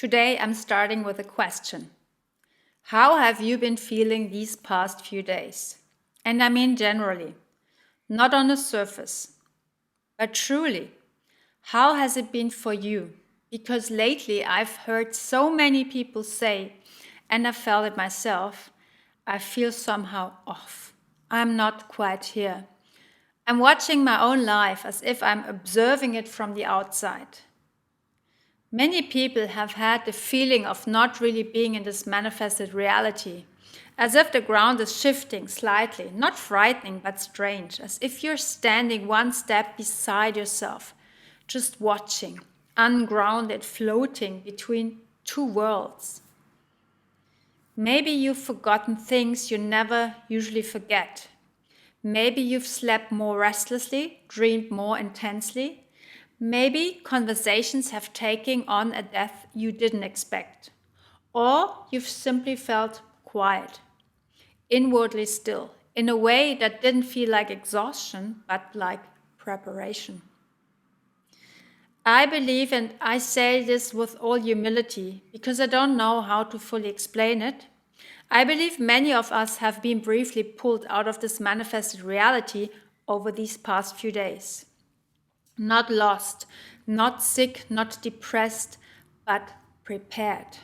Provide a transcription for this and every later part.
Today I'm starting with a question. How have you been feeling these past few days? And I mean generally, not on the surface, but truly. How has it been for you? Because lately I've heard so many people say, and I felt it myself, I feel somehow off. I'm not quite here. I'm watching my own life as if I'm observing it from the outside. Many people have had the feeling of not really being in this manifested reality, as if the ground is shifting slightly, not frightening but strange, as if you're standing one step beside yourself, just watching, ungrounded, floating between two worlds. Maybe you've forgotten things you never usually forget. Maybe you've slept more restlessly, dreamed more intensely. Maybe conversations have taken on a depth you didn't expect. Or you've simply felt quiet, inwardly still, in a way that didn't feel like exhaustion, but like preparation. I believe, and I say this with all humility, because I don't know how to fully explain it. I believe many of us have been briefly pulled out of this manifested reality over these past few days. Not lost, not sick, not depressed, but prepared.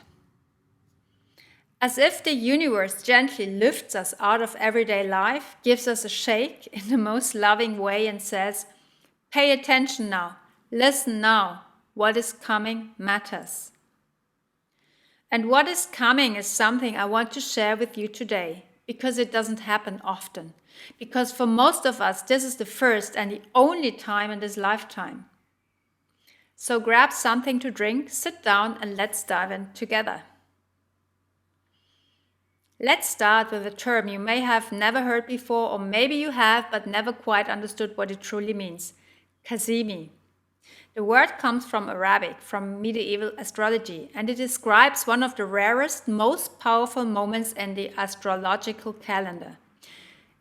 As if the universe gently lifts us out of everyday life, gives us a shake in the most loving way and says, pay attention now, listen now, what is coming matters. And what is coming is something I want to share with you today, because it doesn't happen often. Because for most of us, this is the first and the only time in this lifetime. So grab something to drink, sit down, and let's dive in together. Let's start with a term you may have never heard before, or maybe you have but never quite understood what it truly means. Cazimi. The word comes from Arabic, from medieval astrology, and it describes one of the rarest, most powerful moments in the astrological calendar.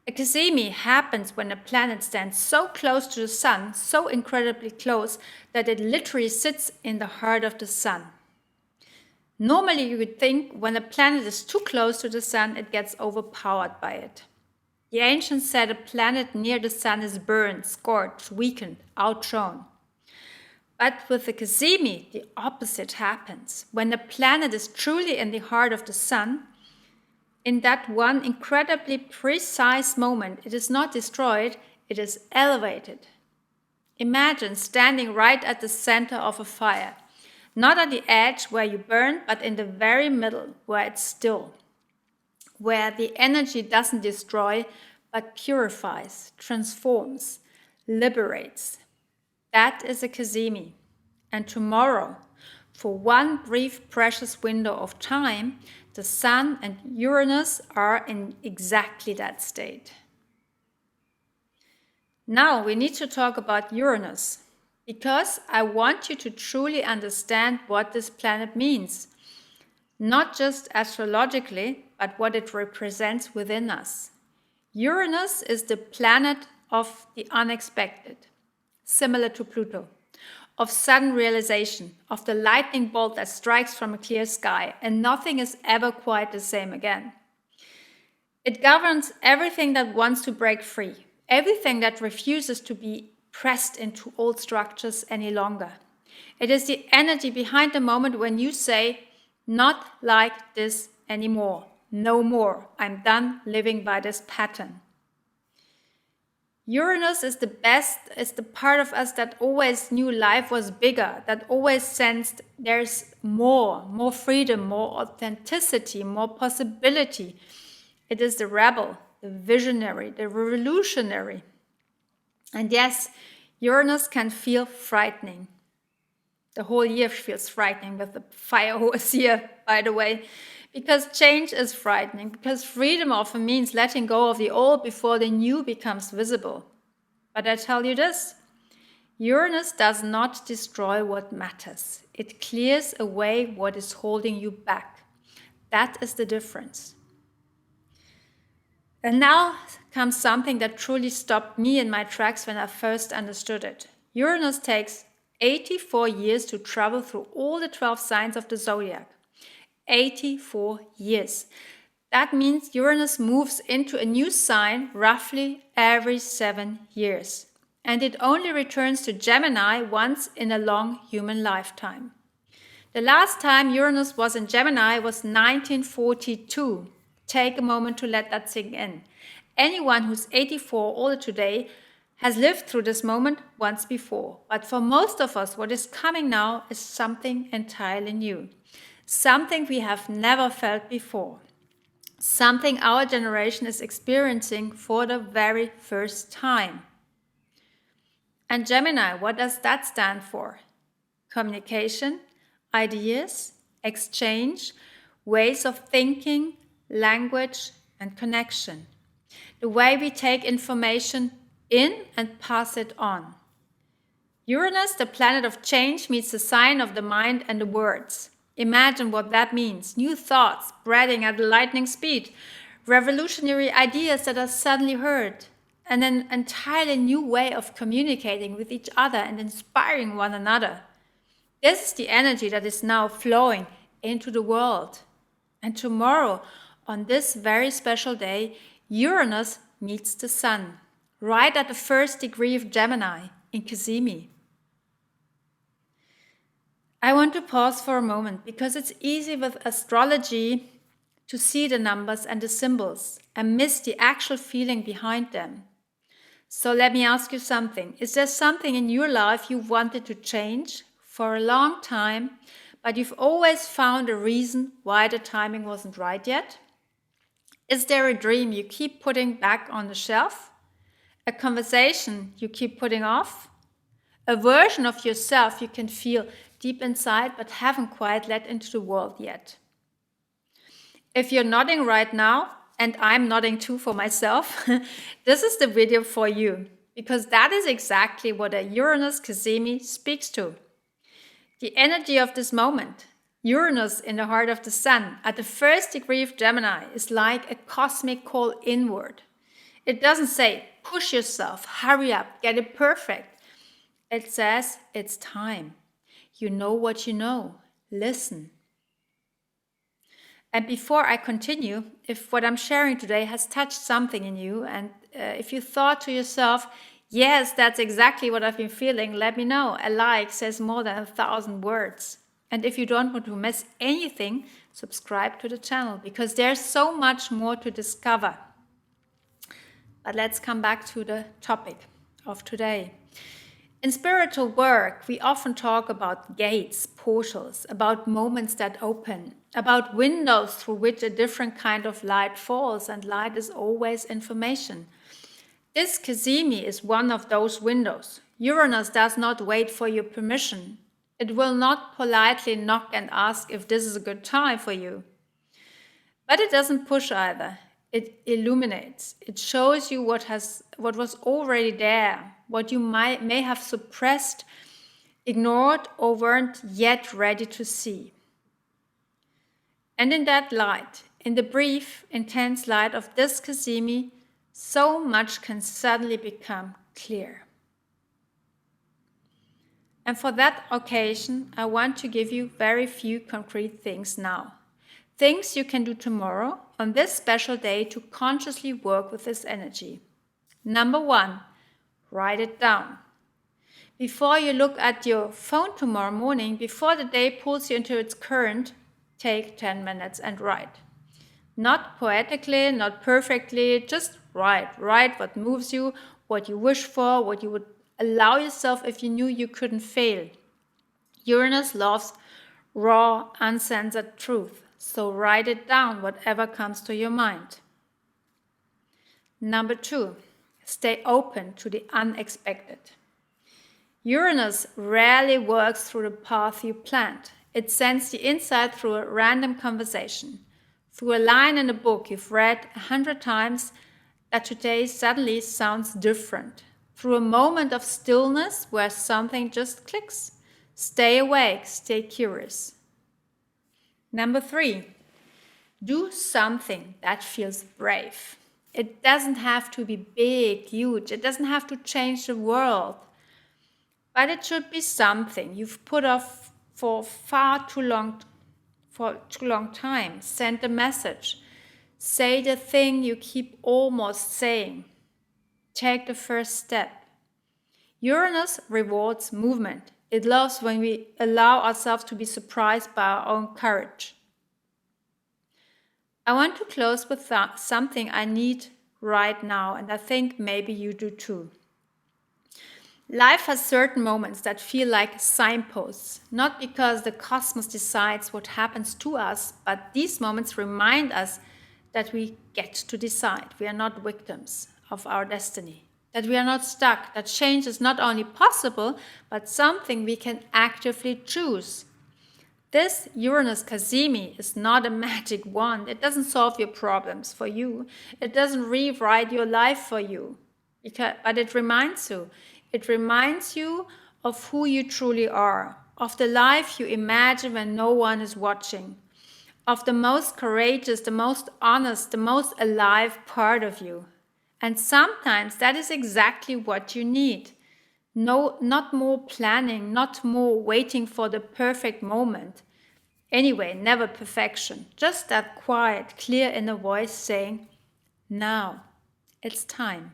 A Cazimi happens when a planet stands so close to the sun, so incredibly close, that it literally sits in the heart of the sun. Normally, you would think when a planet is too close to the sun, it gets overpowered by it. The ancients said a planet near the sun is burned, scorched, weakened, outshone. But with the Cazimi, the opposite happens. When a planet is truly in the heart of the sun, in that one incredibly precise moment, it is not destroyed, it is elevated. Imagine standing right at the center of a fire, not at the edge where you burn, but in the very middle where it's still, where the energy doesn't destroy, but purifies, transforms, liberates. That is a Cazimi. And tomorrow, for one brief precious window of time, the Sun and Uranus are in exactly that state. Now we need to talk about Uranus, because I want you to truly understand what this planet means. Not just astrologically, but what it represents within us. Uranus is the planet of the unexpected, similar to Pluto, of sudden realization, of the lightning bolt that strikes from a clear sky, and nothing is ever quite the same again. It governs everything that wants to break free, everything that refuses to be pressed into old structures any longer. It is the energy behind the moment when you say, not like this anymore, no more, I'm done living by this pattern. Uranus is the part of us that always knew life was bigger, that always sensed there's more freedom, more authenticity, more possibility. It is the rebel, the visionary, the revolutionary. And yes, Uranus can feel frightening. The whole year feels frightening with the fire horse here, by the way. Because change is frightening, because freedom often means letting go of the old before the new becomes visible. But I tell you this, Uranus does not destroy what matters. It clears away what is holding you back. That is the difference. And now comes something that truly stopped me in my tracks when I first understood it. Uranus takes 84 years to travel through all the 12 signs of the zodiac. 84 years. That means Uranus moves into a new sign roughly every 7 years. And it only returns to Gemini once in a long human lifetime. The last time Uranus was in Gemini was 1942. Take a moment to let that sink in. Anyone who's 84 older today has lived through this moment once before. But for most of us, what is coming now is something entirely new. Something we have never felt before. Something our generation is experiencing for the very first time. And Gemini, what does that stand for? Communication, ideas, exchange, ways of thinking, language, and connection. The way we take information in and pass it on. Uranus, the planet of change, meets the sign of the mind and the words. Imagine what that means. New thoughts spreading at lightning speed, revolutionary ideas that are suddenly heard, and an entirely new way of communicating with each other and inspiring one another. This is the energy that is now flowing into the world. And tomorrow, on this very special day, Uranus meets the Sun, right at the first degree of Gemini in Cazimi. I want to pause for a moment because it's easy with astrology to see the numbers and the symbols and miss the actual feeling behind them. So let me ask you something. Is there something in your life you wanted to change for a long time, but you've always found a reason why the timing wasn't right yet? Is there a dream you keep putting back on the shelf? A conversation you keep putting off? A version of yourself you can feel deep inside but haven't quite let into the world yet? If you're nodding right now, and I'm nodding too for myself, this is the video for you, because that is exactly what a Uranus Cazimi speaks to. The energy of this moment, Uranus in the heart of the Sun, at the first degree of Gemini, is like a cosmic call inward. It doesn't say, push yourself, hurry up, get it perfect. It says, it's time. You know what you know. Listen. And before I continue, if what I'm sharing today has touched something in you, and if you thought to yourself, yes, that's exactly what I've been feeling, let me know. A like says more than 1,000 words. And if you don't want to miss anything, subscribe to the channel, because there's so much more to discover. But let's come back to the topic of today. In spiritual work, we often talk about gates, portals, about moments that open, about windows through which a different kind of light falls, and light is always information. This Cazimi is one of those windows. Uranus does not wait for your permission. It will not politely knock and ask if this is a good time for you. But it doesn't push either. It illuminates. It shows you what was already there, what you may have suppressed, ignored, or weren't yet ready to see. And in that light, in the brief, intense light of this Cazimi, so much can suddenly become clear. And for that occasion, I want to give you very few concrete things now. Things you can do tomorrow on this special day to consciously work with this energy. Number 1, write it down. Before you look at your phone tomorrow morning, before the day pulls you into its current, take 10 minutes and write. Not poetically, not perfectly, just write. Write what moves you, what you wish for, what you would allow yourself if you knew you couldn't fail. Uranus loves raw, uncensored truth. So write it down, whatever comes to your mind. Number 2, stay open to the unexpected. Uranus rarely works through the path you planned. It sends the insight through a random conversation, through a line in a book you've read 100 times that today suddenly sounds different, through a moment of stillness where something just clicks. Stay awake, stay curious. Number 3, do something that feels brave. It doesn't have to be big, huge. It doesn't have to change the world. But it should be something you've put off for too long time. Send a message. Say the thing you keep almost saying. Take the first step. Uranus rewards movement. It loves when we allow ourselves to be surprised by our own courage. I want to close with something I need right now, and I think maybe you do too. Life has certain moments that feel like signposts, not because the cosmos decides what happens to us, but these moments remind us that we get to decide. We are not victims of our destiny, that we are not stuck, that change is not only possible, but something we can actively choose. This Uranus Cazimi is not a magic wand. It doesn't solve your problems for you. It doesn't rewrite your life for you. But it reminds you. It reminds you of who you truly are, of the life you imagine when no one is watching, of the most courageous, the most honest, the most alive part of you. And sometimes that is exactly what you need. No, not more planning, not more waiting for the perfect moment. Anyway, never perfection. Just that quiet, clear inner voice saying, now, it's time.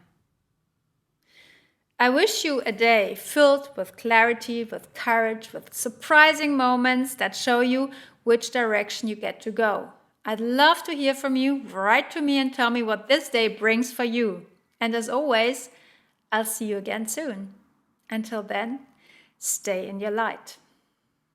I wish you a day filled with clarity, with courage, with surprising moments that show you which direction you get to go. I'd love to hear from you. Write to me and tell me what this day brings for you. And as always, I'll see you again soon. Until then, stay in your light.